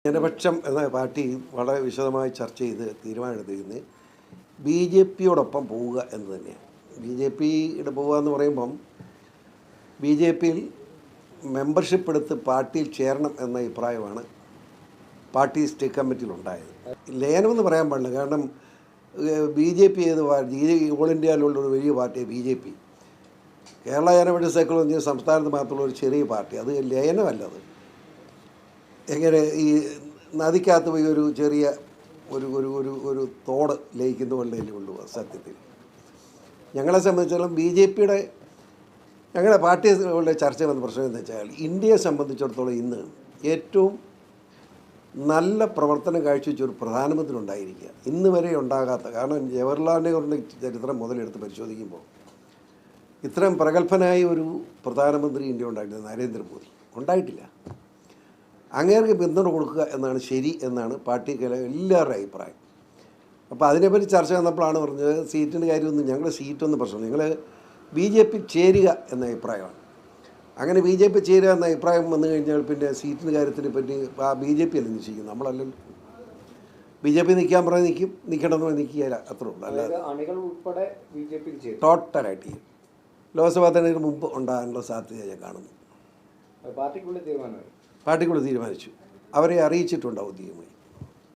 ജനപക്ഷം എന്ന പാർട്ടി വളരെ വിശദമായി ചർച്ച ചെയ്ത് തീരുമാനമെടുത്തിരിക്കുന്നത് ബി ജെ പിയോടൊപ്പം പോവുക എന്ന് തന്നെയാണ്. ബി ജെ പിയുടെ പോവുക എന്ന് പറയുമ്പം ബി ജെ പിയിൽ മെമ്പർഷിപ്പ് എടുത്ത് പാർട്ടിയിൽ ചേരണം എന്ന അഭിപ്രായമാണ് പാർട്ടി സ്റ്റേറ്റ് കമ്മിറ്റിയിലുണ്ടായത്. ലയനമെന്ന് പറയാൻ പാടില്ല, കാരണം ബി ജെ പി ഓൾ ഇന്ത്യയിലുള്ള ഒരു വലിയ പാർട്ടിയാണ് B J P. Kerala Janapaksha സൈക്കിൾ എന്ന സംസ്ഥാനത്ത് മാത്രമുള്ള ഒരു ചെറിയ പാർട്ടി, അത് ലയനമല്ലത്. എങ്ങനെ ഈ നദിക്കകത്ത് പോയി ഒരു ചെറിയ ഒരു ഒരു ഒരു ഒരു തോട് ലയിക്കുന്ന പോലെ കൊണ്ടുപോകുക. സത്യത്തിൽ ഞങ്ങളെ സംബന്ധിച്ചിടത്തോളം ബി ജെ പിയുടെ ഞങ്ങളുടെ പാർട്ടികളുടെ ചർച്ച വന്ന പ്രശ്നം എന്ന് വെച്ചാൽ, ഇന്ത്യയെ സംബന്ധിച്ചിടത്തോളം ഇന്ന് ഏറ്റവും നല്ല പ്രവർത്തനം കാഴ്ചവെച്ച ഒരു പ്രധാനമന്ത്രി ഉണ്ടായിരിക്കുക, ഇന്ന് വരെ ഉണ്ടാകാത്ത. കാരണം ജവഹർലാൽ നെഹ്റുവിൻ്റെ ചരിത്രം മുതലെടുത്ത് പരിശോധിക്കുമ്പോൾ ഇത്രയും പ്രഗത്ഭനായ ഒരു പ്രധാനമന്ത്രി ഇന്ത്യ ഉണ്ടായിട്ടില്ല. നരേന്ദ്രമോദി ഉണ്ടായിട്ടില്ല. അങ്ങേർക്ക് പിന്തുണ കൊടുക്കുക എന്നാണ് ശരി എന്നാണ് പാർട്ടിക്കാരെ എല്ലാവരുടെ അഭിപ്രായം. അപ്പോൾ അതിനെപ്പറ്റി ചർച്ച വന്നപ്പോഴാണ് പറഞ്ഞത് സീറ്റിൻ്റെ കാര്യമൊന്നും ഞങ്ങൾ സീറ്റൊന്നും പ്രശ്നമില്ല, ഞങ്ങൾ ബി ജെ പി ചേരുക എന്ന അഭിപ്രായമാണ്. അങ്ങനെ ബി ജെ പി ചേരുക എന്ന അഭിപ്രായം വന്നു കഴിഞ്ഞാൽ പിന്നെ സീറ്റിൻ്റെ കാര്യത്തിനെ പറ്റി ബി ജെ പി അല്ല നിശ്ചയിക്കും, നമ്മളല്ലല്ലോ. ബി ജെ പി നിൽക്കാൻ പറഞ്ഞാൽ നിൽക്കും, നിൽക്കണമെന്ന് നിൽക്കുകയില്ല, അത്രേ ഉള്ളൂ. അല്ലാതെ ടോട്ടലായിട്ട് ചെയ്യും. ലോക്സഭാ തെരഞ്ഞെടുപ്പിന് മുമ്പ് ഉണ്ടാകാനുള്ള സാധ്യത ഞാൻ കാണുന്നു. പാർട്ടിക്കുള്ളിൽ തീരുമാനിച്ചു, അവരെ അറിയിച്ചിട്ടുണ്ട് ഔദ്യോഗികമായി.